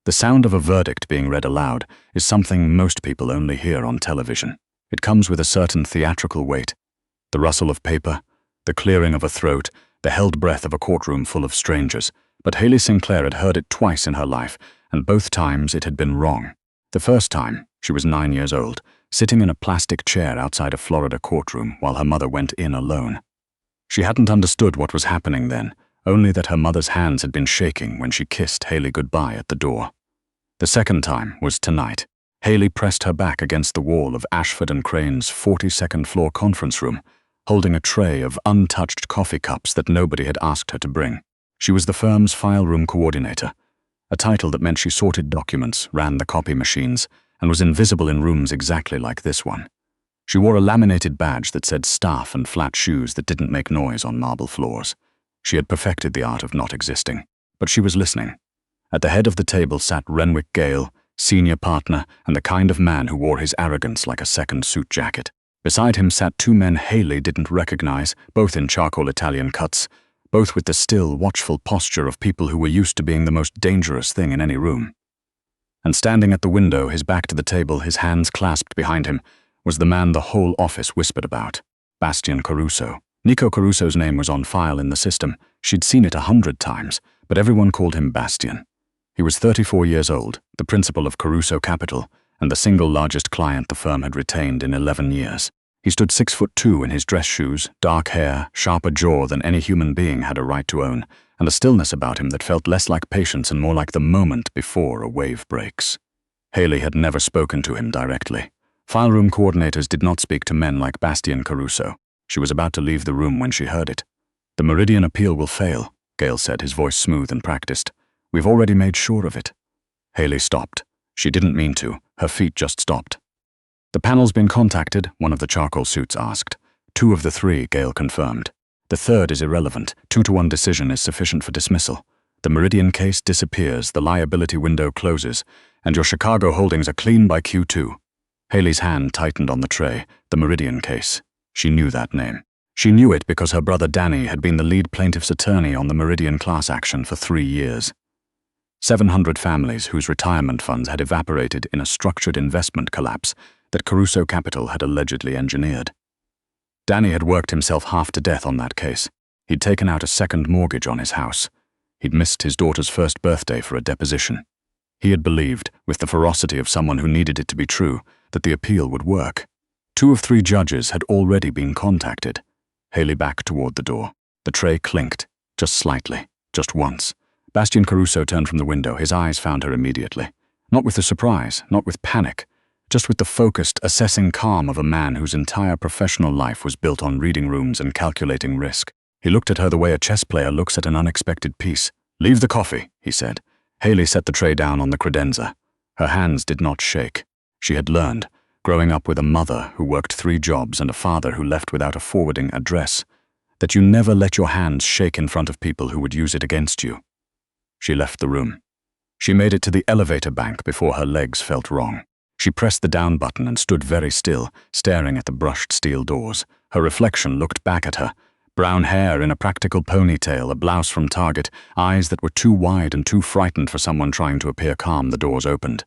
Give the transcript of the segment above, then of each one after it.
The sound of a verdict being read aloud is something most people only hear on television. It comes with a certain theatrical weight. The rustle of paper, the clearing of a throat, the held breath of a courtroom full of strangers. But Hayley Sinclair had heard it twice in her life, and both times it had been wrong. The first time, she was 9 years old, sitting in a plastic chair outside a Florida courtroom while her mother went in alone. She hadn't understood what was happening then, only that her mother's hands had been shaking when she kissed Hayley goodbye at the door. The second time was tonight. Hayley pressed her back against the wall of Ashford & Crane's 42nd floor conference room, holding a tray of untouched coffee cups that nobody had asked her to bring. She was the firm's file room coordinator, a title that meant she sorted documents, ran the copy machines, and was invisible in rooms exactly like this one. She wore a laminated badge that said staff and flat shoes that didn't make noise on marble floors. She had perfected the art of not existing, but she was listening. At the head of the table sat Renwick Gale, senior partner and the kind of man who wore his arrogance like a second suit jacket. Beside him sat two men Hayley didn't recognize, both in charcoal Italian cuts, both with the still, watchful posture of people who were used to being the most dangerous thing in any room. And standing at the window, his back to the table, his hands clasped behind him, was the man the whole office whispered about, Bastian Caruso. Nico Caruso's name was on file in the system. She'd seen it 100 times, but everyone called him Bastian. He was 34 years old, the principal of Caruso Capital, and the single largest client the firm had retained in 11 years. He stood 6'2" in his dress shoes, dark hair, sharper jaw than any human being had a right to own, and a stillness about him that felt less like patience and more like the moment before a wave breaks. Hayley had never spoken to him directly. File room coordinators did not speak to men like Bastian Caruso. She was about to leave the room when she heard it. "The Meridian appeal will fail," Gale said, his voice smooth and practiced. "We've already made sure of it." Hayley stopped. She didn't mean to. Her feet just stopped. "The panel's been contacted," one of the charcoal suits asked. "2 of the 3, Gale confirmed. The third is irrelevant. 2-to-1 decision is sufficient for dismissal. The Meridian case disappears, the liability window closes, and your Chicago holdings are clean by Q2. Hayley's hand tightened on the tray. The Meridian case. She knew that name. She knew it because her brother Danny had been the lead plaintiff's attorney on the Meridian class action for 3 years. 700 families whose retirement funds had evaporated in a structured investment collapse that Caruso Capital had allegedly engineered. Danny had worked himself half to death on that case. He'd taken out a second mortgage on his house. He'd missed his daughter's first birthday for a deposition. He had believed, with the ferocity of someone who needed it to be true, that the appeal would work. 2 of 3 judges had already been contacted. Hayley backed toward the door. The tray clinked, just slightly, just once. Bastian Caruso turned from the window. His eyes found her immediately. Not with the surprise, not with panic, just with the focused, assessing calm of a man whose entire professional life was built on reading rooms and calculating risk. He looked at her the way a chess player looks at an unexpected piece. "Leave the coffee," he said. Hayley set the tray down on the credenza. Her hands did not shake. She had learned, growing up with a mother who worked 3 jobs and a father who left without a forwarding address, that you never let your hands shake in front of people who would use it against you. She left the room. She made it to the elevator bank before her legs felt wrong. She pressed the down button and stood very still, staring at the brushed steel doors. Her reflection looked back at her. Brown hair in a practical ponytail, a blouse from Target, eyes that were too wide and too frightened for someone trying to appear calm. The doors opened.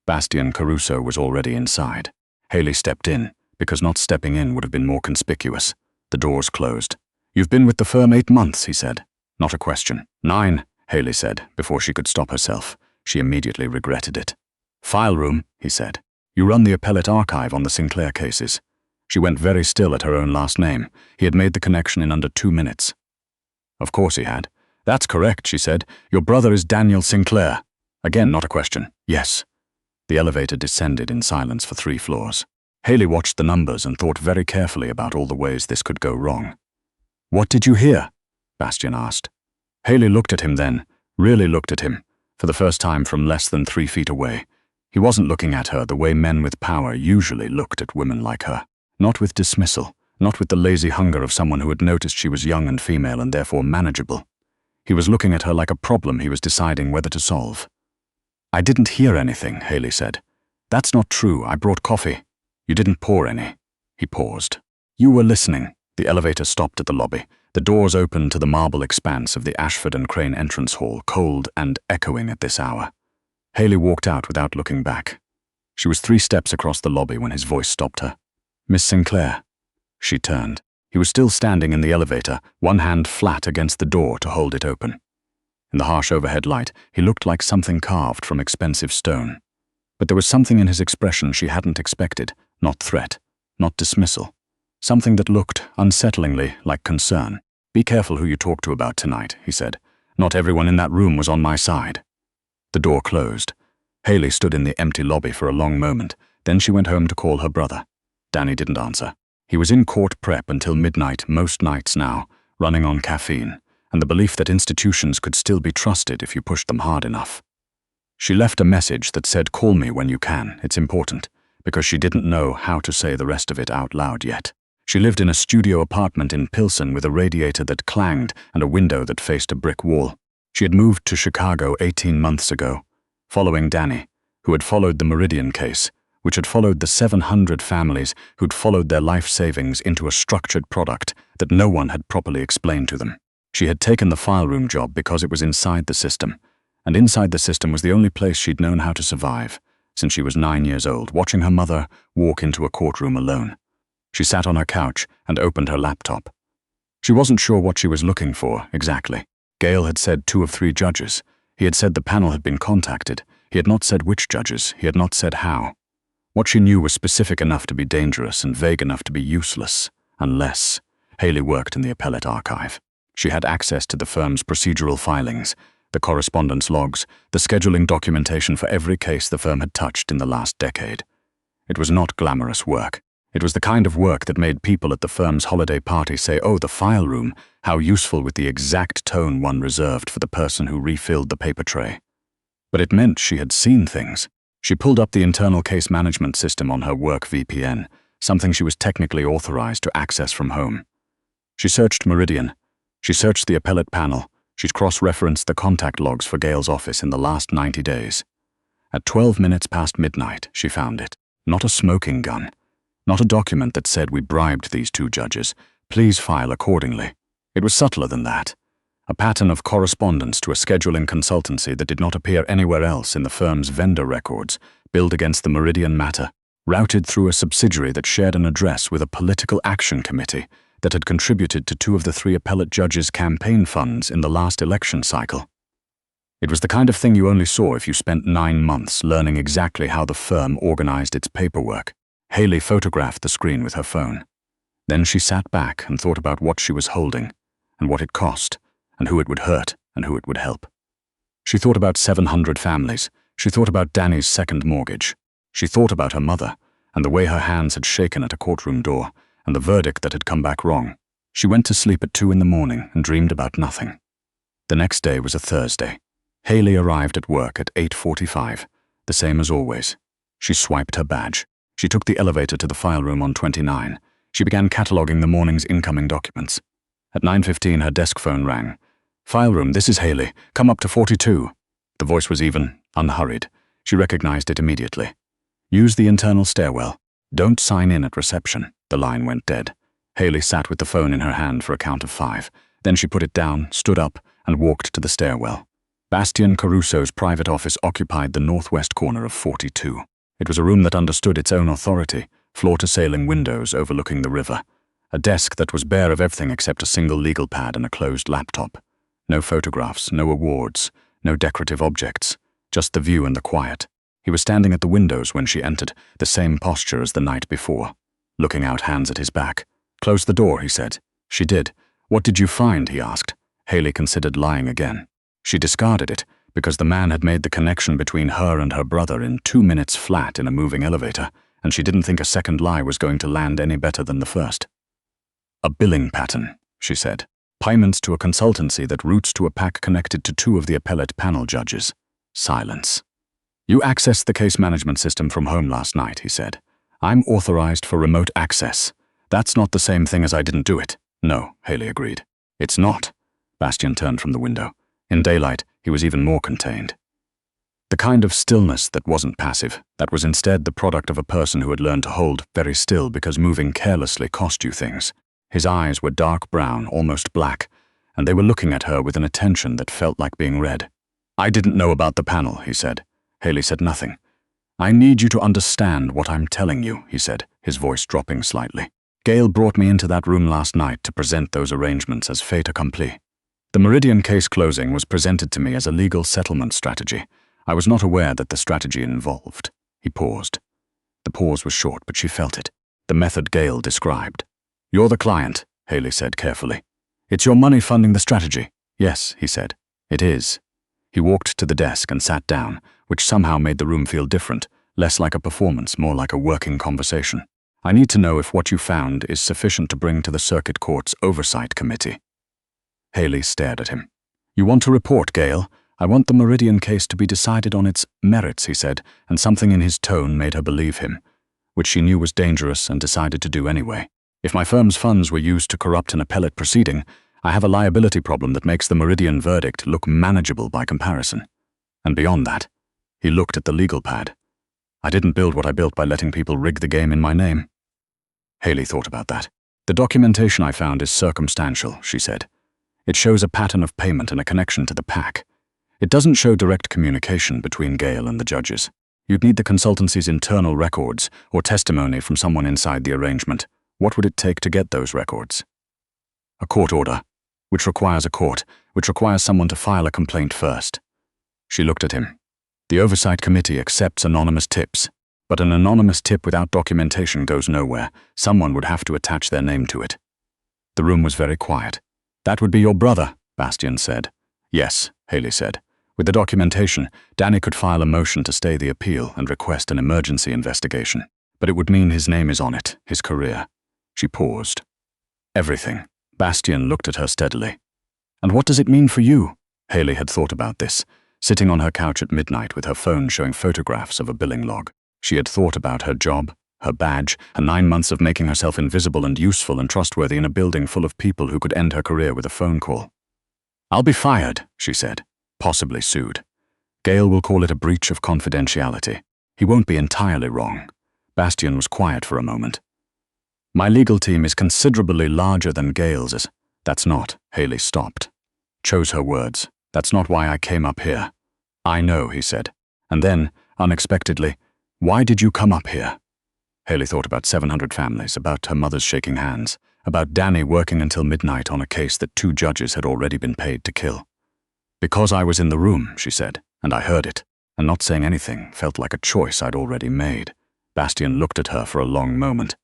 Bastian Caruso was already inside. Hayley stepped in, because not stepping in would have been more conspicuous. The doors closed. "You've been with the firm 8 months, he said. Not a question. 9, Hayley said, before she could stop herself. She immediately regretted it. "File room," he said. "You run the appellate archive on the Sinclair cases." She went very still at her own last name. He had made the connection in under 2 minutes. Of course he had. "That's correct," she said. "Your brother is Daniel Sinclair." Again, not a question. "Yes." The elevator descended in silence for 3 floors. Hayley watched the numbers and thought very carefully about all the ways this could go wrong. "What did you hear?" Bastian asked. Hayley looked at him then, really looked at him, for the first time from less than 3 feet away. He wasn't looking at her the way men with power usually looked at women like her. Not with dismissal, not with the lazy hunger of someone who had noticed she was young and female and therefore manageable. He was looking at her like a problem he was deciding whether to solve. "I didn't hear anything," Hayley said. "That's not true. I brought coffee." "You didn't pour any." He paused. "You were listening." The elevator stopped at the lobby. The doors opened to the marble expanse of the Ashford & Crane entrance hall, cold and echoing at this hour. Haley walked out without looking back. She was 3 steps across the lobby when his voice stopped her. "Miss Sinclair." She turned. He was still standing in the elevator, one hand flat against the door to hold it open. In the harsh overhead light, he looked like something carved from expensive stone. But there was something in his expression she hadn't expected, not threat, not dismissal. Something that looked, unsettlingly, like concern. "Be careful who you talk to about tonight," he said. "Not everyone in that room was on my side." The door closed. Haley stood in the empty lobby for a long moment, then she went home to call her brother. Danny didn't answer. He was in court prep until midnight most nights now, running on caffeine, and the belief that institutions could still be trusted if you pushed them hard enough. She left a message that said, "Call me when you can, it's important," because she didn't know how to say the rest of it out loud yet. She lived in a studio apartment in Pilsen with a radiator that clanged and a window that faced a brick wall. She had moved to Chicago 18 months ago, following Danny, who had followed the Meridian case, which had followed the 700 families who'd followed their life savings into a structured product that no one had properly explained to them. She had taken the file room job because it was inside the system, and inside the system was the only place she'd known how to survive, since she was 9 years old, watching her mother walk into a courtroom alone. She sat on her couch and opened her laptop. She wasn't sure what she was looking for, exactly. Gale had said 2 of 3 judges. He had said the panel had been contacted. He had not said which judges. He had not said how. What she knew was specific enough to be dangerous and vague enough to be useless, unless Haley worked in the appellate archive. She had access to the firm's procedural filings, the correspondence logs, the scheduling documentation for every case the firm had touched in the last decade. It was not glamorous work. It was the kind of work that made people at the firm's holiday party say, "Oh, the file room, how useful," with the exact tone one reserved for the person who refilled the paper tray. But it meant she had seen things. She pulled up the internal case management system on her work VPN, something she was technically authorized to access from home. She searched Meridian. She searched the appellate panel. She'd cross-referenced the contact logs for Gale's office in the last 90 days. At 12 minutes past midnight, she found it. Not a smoking gun. Not a document that said, "We bribed these 2 judges. Please file accordingly." It was subtler than that. A pattern of correspondence to a scheduling consultancy that did not appear anywhere else in the firm's vendor records, billed against the Meridian matter, routed through a subsidiary that shared an address with a political action committee that had contributed to 2 of the 3 appellate judges' campaign funds in the last election cycle. It was the kind of thing you only saw if you spent 9 months learning exactly how the firm organized its paperwork. Haley photographed the screen with her phone. Then she sat back and thought about what she was holding, and what it cost, and who it would hurt and who it would help. She thought about 700 families. She thought about Danny's second mortgage. She thought about her mother, and the way her hands had shaken at a courtroom door, and the verdict that had come back wrong. She went to sleep at 2 in the morning and dreamed about nothing. The next day was a Thursday. Haley arrived at work at 8:45, the same as always. She swiped her badge. She took the elevator to the file room on 29. She began cataloging the morning's incoming documents. At 9:15, her desk phone rang. "File room, this is Haley. Come up to 42. The voice was even, unhurried. She recognized it immediately. "Use the internal stairwell. Don't sign in at reception." The line went dead. Haley sat with the phone in her hand for a count of 5. Then she put it down, stood up, and walked to the stairwell. Bastian Caruso's private office occupied the northwest corner of 42. It was a room that understood its own authority, floor-to-ceiling windows overlooking the river. A desk that was bare of everything except a single legal pad and a closed laptop. No photographs, no awards, no decorative objects, just the view and the quiet. He was standing at the windows when she entered, the same posture as the night before, looking out, hands at his back. "Close the door," he said. She did. "What did you find?" he asked. Haley considered lying again. She discarded it, because the man had made the connection between her and her brother in 2 minutes flat in a moving elevator, and she didn't think a second lie was going to land any better than the first. "A billing pattern," she said. "Payments to a consultancy that routes to a PAC connected to 2 of the appellate panel judges." Silence. "You accessed the case management system from home last night," he said. "I'm authorized for remote access. That's not the same thing as I didn't do it." "No," Haley agreed. "It's not." Bastian turned from the window. In daylight, he was even more contained. The kind of stillness that wasn't passive, that was instead the product of a person who had learned to hold very still because moving carelessly cost you things. His eyes were dark brown, almost black, and they were looking at her with an attention that felt like being read. "I didn't know about the panel," he said. Haley said nothing. "I need you to understand what I'm telling you," he said, his voice dropping slightly. "Gail brought me into that room last night to present those arrangements as fait accompli. The Meridian case closing was presented to me as a legal settlement strategy. I was not aware that the strategy involved." He paused. The pause was short, but she felt it. The method Gail described. "You're the client," Haley said carefully. "It's your money funding the strategy." "Yes," he said. "It is." He walked to the desk and sat down, which somehow made the room feel different, less like a performance, more like a working conversation. "I need to know if what you found is sufficient to bring to the Circuit Court's Oversight Committee." Haley stared at him. "You want to report, Gail? I want the Meridian case to be decided on its merits," he said, and something in his tone made her believe him, which she knew was dangerous and decided to do anyway. "If my firm's funds were used to corrupt an appellate proceeding, I have a liability problem that makes the Meridian verdict look manageable by comparison. And beyond that," he looked at the legal pad, "I didn't build what I built by letting people rig the game in my name." Haley thought about that. "The documentation I found is circumstantial," she said. "It shows a pattern of payment and a connection to the PAC. It doesn't show direct communication between Gail and the judges. You'd need the consultancy's internal records or testimony from someone inside the arrangement. What would it take to get those records?" "A court order, which requires a court, which requires someone to file a complaint first." She looked at him. "The Oversight Committee accepts anonymous tips, but an anonymous tip without documentation goes nowhere. Someone would have to attach their name to it." The room was very quiet. "That would be your brother," Bastian said. "Yes," Haley said. "With the documentation, Danny could file a motion to stay the appeal and request an emergency investigation. But it would mean his name is on it, his career." She paused. "Everything." Bastian looked at her steadily. "And what does it mean for you?" Haley had thought about this, sitting on her couch at midnight with her phone showing photographs of a billing log. She had thought about her job, her badge, her 9 months of making herself invisible and useful and trustworthy in a building full of people who could end her career with a phone call. "I'll be fired," she said, possibly sued. "Gail will call it a breach of confidentiality. He won't be entirely wrong." Bastian was quiet for a moment. "My legal team is considerably larger than Gail's." "That's not," Haley stopped. Chose her words. "That's not why I came up here." "I know," he said. And then, unexpectedly, "Why did you come up here?" Haley thought about 700 families, about her mother's shaking hands, about Danny working until midnight on a case that 2 judges had already been paid to kill. "Because I was in the room," she said, "and I heard it, and not saying anything felt like a choice I'd already made." Bastian looked at her for a long moment.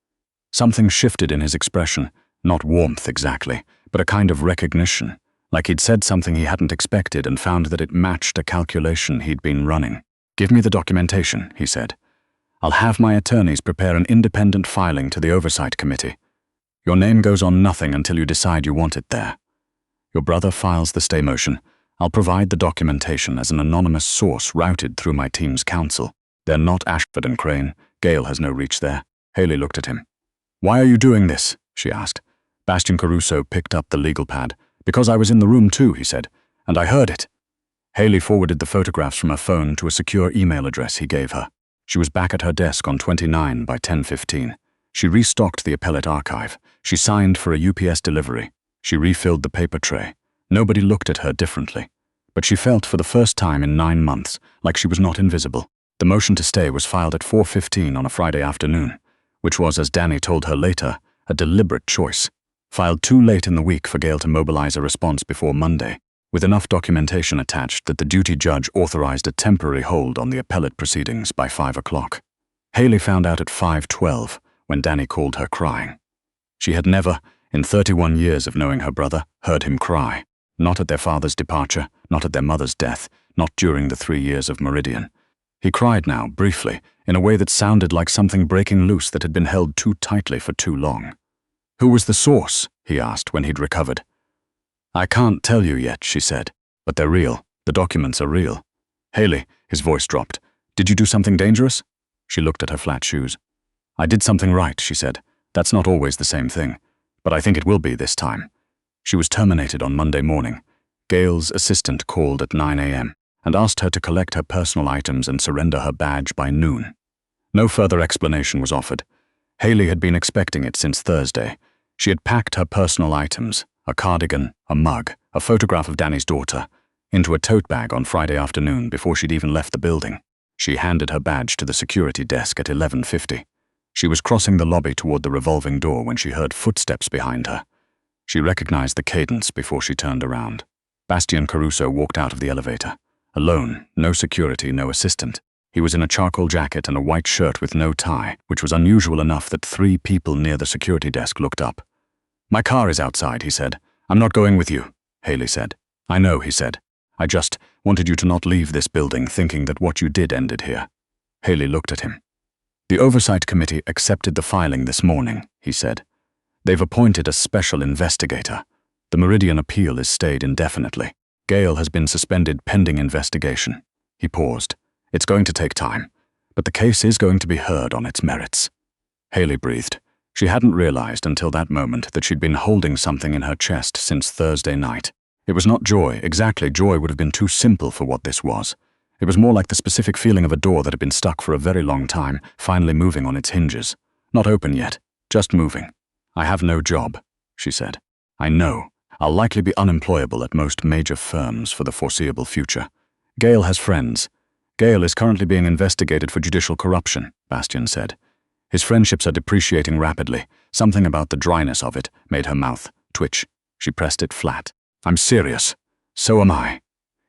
Something shifted in his expression, not warmth exactly, but a kind of recognition, like he'd said something he hadn't expected and found that it matched a calculation he'd been running. "Give me the documentation," he said. "I'll have my attorneys prepare an independent filing to the Oversight Committee. Your name goes on nothing until you decide you want it there. Your brother files the stay motion. I'll provide the documentation as an anonymous source routed through my team's counsel. They're not Ashford and Crane. Gail has no reach there." Haley looked at him. "Why are you doing this?" she asked. Bastian Caruso picked up the legal pad. "Because I was in the room too," he said, "and I heard it." Haley forwarded the photographs from her phone to a secure email address he gave her. She was back at her desk on 29 by 10:15. She restocked the appellate archive. She signed for a UPS delivery. She refilled the paper tray. Nobody looked at her differently. But she felt for the first time in 9 months like she was not invisible. The motion to stay was filed at 4:15 on a Friday afternoon, which was, as Danny told her later, a deliberate choice. Filed too late in the week for Gail to mobilize a response before Monday, with enough documentation attached that the duty judge authorized a temporary hold on the appellate proceedings by 5 o'clock. Haley found out at 5:12 when Danny called her crying. She had never, in 31 years of knowing her brother, heard him cry. Not at their father's departure, not at their mother's death, not during the 3 years of Meridian. He cried now, briefly, in a way that sounded like something breaking loose that had been held too tightly for too long. "Who was the source?" he asked when he'd recovered. "I can't tell you yet," she said, "but they're real. The documents are real." "Haley," his voice dropped, "did you do something dangerous?" She looked at her flat shoes. "I did something right," she said. "That's not always the same thing, but I think it will be this time." She was terminated on Monday morning. Gail's assistant called at 9 a.m. and asked her to collect her personal items and surrender her badge by noon. No further explanation was offered. Haley had been expecting it since Thursday. She had packed her personal items, a cardigan, a mug, a photograph of Danny's daughter, into a tote bag on Friday afternoon before she'd even left the building. She handed her badge to the security desk at 11:50. She was crossing the lobby toward the revolving door when she heard footsteps behind her. She recognized the cadence before she turned around. Bastian Caruso walked out of the elevator. Alone, no security, no assistant. He was in a charcoal jacket and a white shirt with no tie, which was unusual enough that 3 people near the security desk looked up. "My car is outside," he said. "I'm not going with you," Haley said. "I know," he said. "I just wanted you to not leave this building thinking that what you did ended here." Haley looked at him. "The Oversight Committee accepted the filing this morning," he said. "They've appointed a special investigator. The Meridian appeal is stayed indefinitely. Gale has been suspended pending investigation." He paused. "It's going to take time, but the case is going to be heard on its merits." Haley breathed. She hadn't realized until that moment that she'd been holding something in her chest since Thursday night. It was not joy. Exactly, joy would have been too simple for what this was. It was more like the specific feeling of a door that had been stuck for a very long time, finally moving on its hinges. Not open yet, just moving. "I have no job," she said. "I know. I'll likely be unemployable at most major firms for the foreseeable future. Gale has friends. Gale is currently being investigated for judicial corruption," Bastian said. "His friendships are depreciating rapidly. Something about the dryness of it made her mouth twitch. She pressed it flat. "I'm serious. So am I."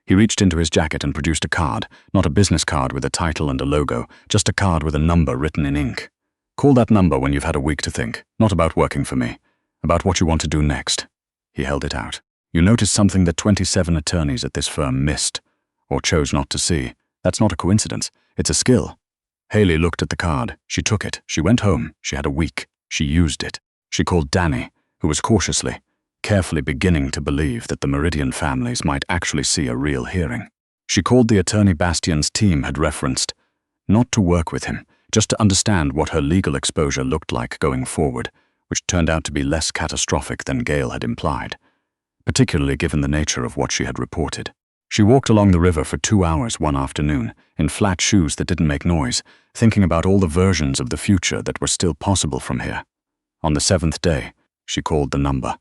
He reached into his jacket and produced a card, not a business card with a title and a logo, just a card with a number written in ink. "Call that number when you've had a week to think, not about working for me, about what you want to do next." He held it out. "You noticed something that 27 attorneys at this firm missed, or chose not to see. That's not a coincidence. It's a skill." Haley looked at the card. She took it. She went home. She had a week. She used it. She called Danny, who was carefully beginning to believe that the Meridian families might actually see a real hearing. She called the attorney Bastian's team had referenced, not to work with him, just to understand what her legal exposure looked like going forward, which turned out to be less catastrophic than Gale had implied, particularly given the nature of what she had reported. She walked along the river for 2 hours one afternoon, in flat shoes that didn't make noise, thinking about all the versions of the future that were still possible from here. On the 7th day, she called the number.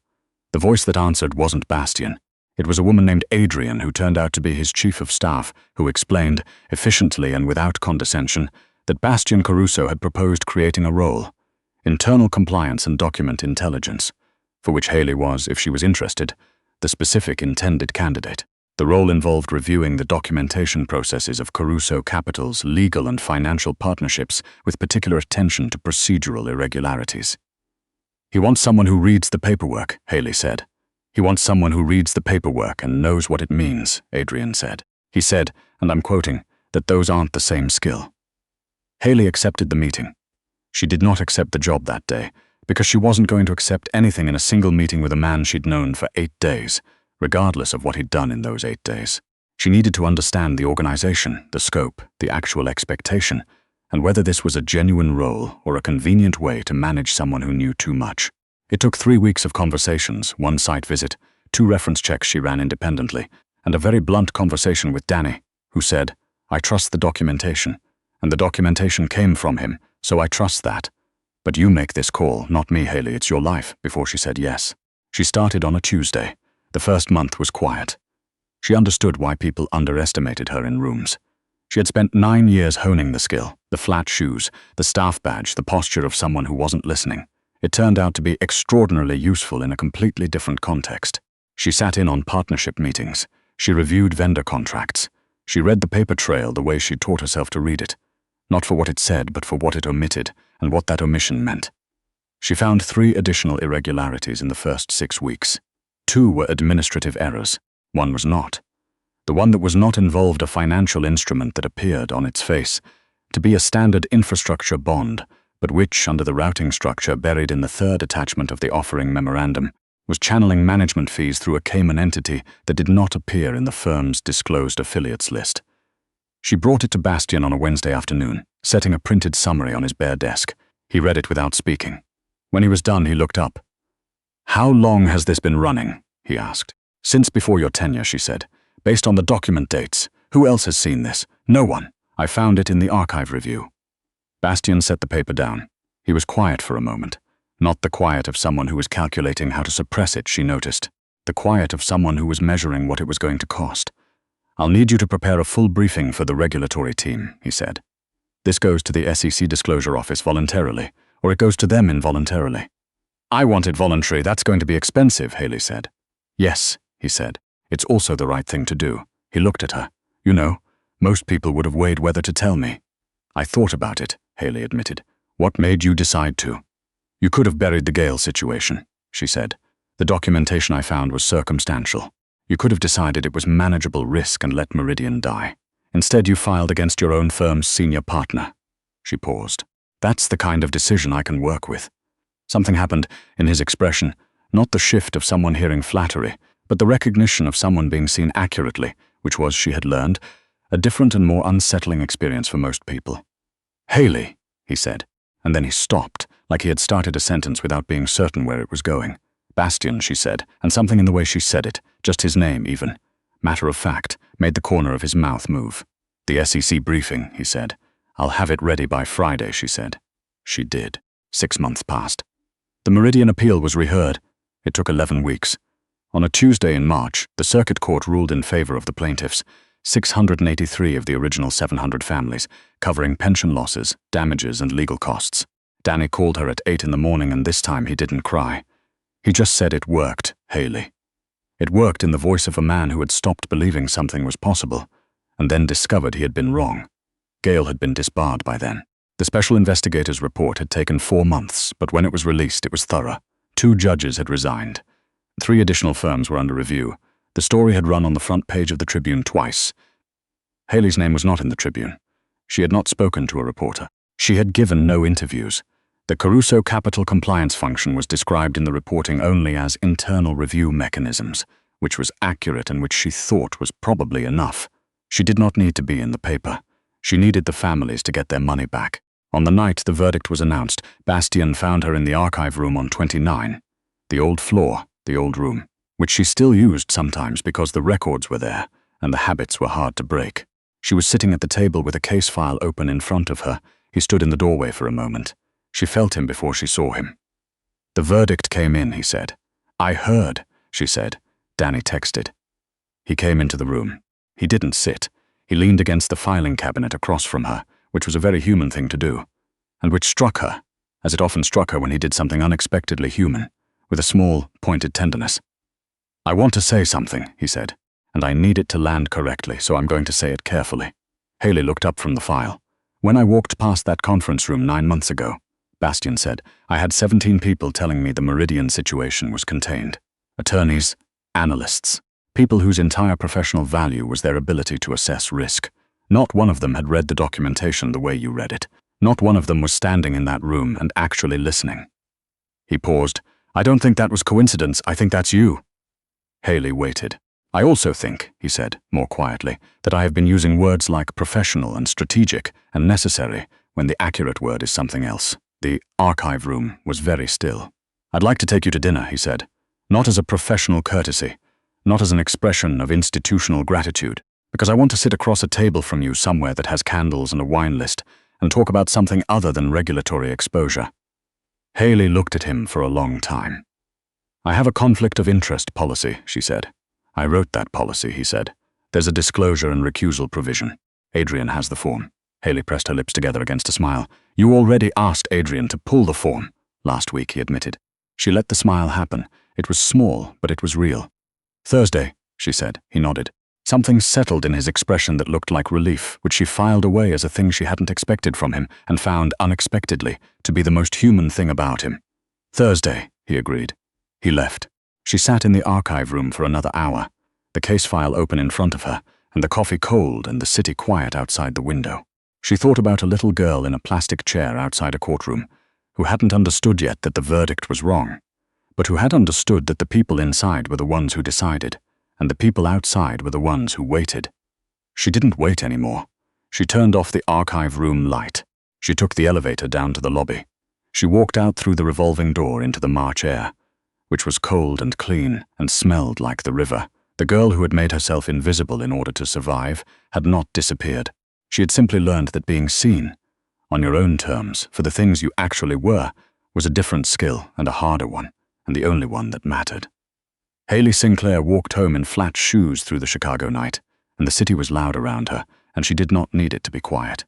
The voice that answered wasn't Bastian. It was a woman named Adrian who turned out to be his chief of staff, who explained, efficiently and without condescension, that Bastian Caruso had proposed creating a role, internal compliance and document intelligence, for which Haley was, if she was interested, the specific intended candidate. The role involved reviewing the documentation processes of Caruso Capital's legal and financial partnerships with particular attention to procedural irregularities. "He wants someone who reads the paperwork," Haley said. "He wants someone who reads the paperwork and knows what it means," Adrian said. He said, and I'm quoting, "that those aren't the same skill." Haley accepted the meeting. She did not accept the job that day, because she wasn't going to accept anything in a single meeting with a man she'd known for 8 days, regardless of what he'd done in those 8 days. She needed to understand the organization, the scope, the actual expectation, and whether this was a genuine role or a convenient way to manage someone who knew too much. It took 3 weeks of conversations, 1 site visit, 2 reference checks she ran independently, and a very blunt conversation with Danny, who said, "I trust the documentation, and the documentation came from him, so I trust that. But you make this call, not me, Haley, it's your life," before she said yes. She started on a Tuesday. The first month was quiet. She understood why people underestimated her in rooms. She had spent 9 years honing the skill, the flat shoes, the staff badge, the posture of someone who wasn't listening. It turned out to be extraordinarily useful in a completely different context. She sat in on partnership meetings. She reviewed vendor contracts. She read the paper trail the way she taught herself to read it, not for what it said, but for what it omitted and what that omission meant. She found 3 additional irregularities in the first 6 weeks. 2 were administrative errors. 1 was not. The one that was not involved a financial instrument that appeared, on its face, to be a standard infrastructure bond, but which, under the routing structure buried in the 3rd attachment of the offering memorandum, was channeling management fees through a Cayman entity that did not appear in the firm's disclosed affiliates list. She brought it to Bastian on a Wednesday afternoon, setting a printed summary on his bare desk. He read it without speaking. When he was done, he looked up. "How long has this been running?" he asked. "Since before your tenure," she said. "Based on the document dates. Who else has seen this?" "No one. I found it in the archive review." Bastian set the paper down. He was quiet for a moment. Not the quiet of someone who was calculating how to suppress it, she noticed. The quiet of someone who was measuring what it was going to cost. "I'll need you to prepare a full briefing for the regulatory team," he said. "This goes to the SEC disclosure office voluntarily, or it goes to them involuntarily." "I want it voluntary, that's going to be expensive," Haley said. "Yes," he said. "It's also the right thing to do." He looked at her. "You know, most people would have weighed whether to tell me." "I thought about it," Haley admitted. "What made you decide to?" "You could have buried the Gale situation," she said. "The documentation I found was circumstantial. You could have decided it was manageable risk and let Meridian die. Instead, you filed against your own firm's senior partner." She paused. "That's the kind of decision I can work with." Something happened in his expression, not the shift of someone hearing flattery, but the recognition of someone being seen accurately, which was, she had learned, a different and more unsettling experience for most people. "Haley," he said, and then he stopped, like he had started a sentence without being certain where it was going. "Bastian," she said, and something in the way she said it, just his name even, matter of fact, made the corner of his mouth move. "The SEC briefing," he said. "I'll have it ready by Friday," she said. She did. 6 months passed. The Meridian appeal was reheard. It took 11 weeks. On a Tuesday in March, the circuit court ruled in favor of the plaintiffs, 683 of the original 700 families, covering pension losses, damages, and legal costs. Danny called her at 8 in the morning, and this time he didn't cry. He just said it worked, Haley. It worked in the voice of a man who had stopped believing something was possible, and then discovered he had been wrong. Gale had been disbarred by then. The special investigator's report had taken 4 months, but when it was released, it was thorough. 2 judges had resigned. 3 additional firms were under review. The story had run on the front page of the Tribune twice. Haley's name was not in the Tribune. She had not spoken to a reporter. She had given no interviews. The Caruso Capital Compliance Function was described in the reporting only as internal review mechanisms, which was accurate and which she thought was probably enough. She did not need to be in the paper. She needed the families to get their money back. On the night the verdict was announced, Bastian found her in the archive room on 29. The old floor, the old room, which she still used sometimes because the records were there and the habits were hard to break. She was sitting at the table with a case file open in front of her. He stood in the doorway for a moment. She felt him before she saw him. "The verdict came in," he said. "I heard," she said. Danny texted. He came into the room. He didn't sit. He leaned against the filing cabinet across from her, which was a very human thing to do, and which struck her, as it often struck her when he did something unexpectedly human, with a small, pointed tenderness. "I want to say something," he said, "and I need it to land correctly, so I'm going to say it carefully." Haley looked up from the file. "When I walked past that conference room 9 months ago," Bastian said, "I had 17 people telling me the Meridian situation was contained. Attorneys, analysts, people whose entire professional value was their ability to assess risk. Not one of them had read the documentation the way you read it. Not one of them was standing in that room and actually listening." He paused. "I don't think that was coincidence. I think that's you." Haley waited. "I also think," he said, more quietly, "that I have been using words like professional and strategic and necessary when the accurate word is something else." The archive room was very still. "I'd like to take you to dinner," he said. "Not as a professional courtesy, not as an expression of institutional gratitude, because I want to sit across a table from you somewhere that has candles and a wine list and talk about something other than regulatory exposure." Haley looked at him for a long time. "I have a conflict of interest policy," she said. "I wrote that policy," he said. "There's a disclosure and recusal provision. Adrian has the form." Haley pressed her lips together against a smile. "You already asked Adrian to pull the form." "Last week," he admitted. She let the smile happen. It was small, but it was real. "Thursday," she said. He nodded. Something settled in his expression that looked like relief, which she filed away as a thing she hadn't expected from him and found, unexpectedly, to be the most human thing about him. "Thursday," he agreed. He left. She sat in the archive room for another hour, the case file open in front of her, and the coffee cold and the city quiet outside the window. She thought about a little girl in a plastic chair outside a courtroom, who hadn't understood yet that the verdict was wrong, but who had understood that the people inside were the ones who decided, and the people outside were the ones who waited. She didn't wait anymore. She turned off the archive room light. She took the elevator down to the lobby. She walked out through the revolving door into the March air, which was cold and clean and smelled like the river. The girl who had made herself invisible in order to survive had not disappeared. She had simply learned that being seen, on your own terms, for the things you actually were, was a different skill and a harder one, and the only one that mattered. Haley Sinclair walked home in flat shoes through the Chicago night, and the city was loud around her, and she did not need it to be quiet.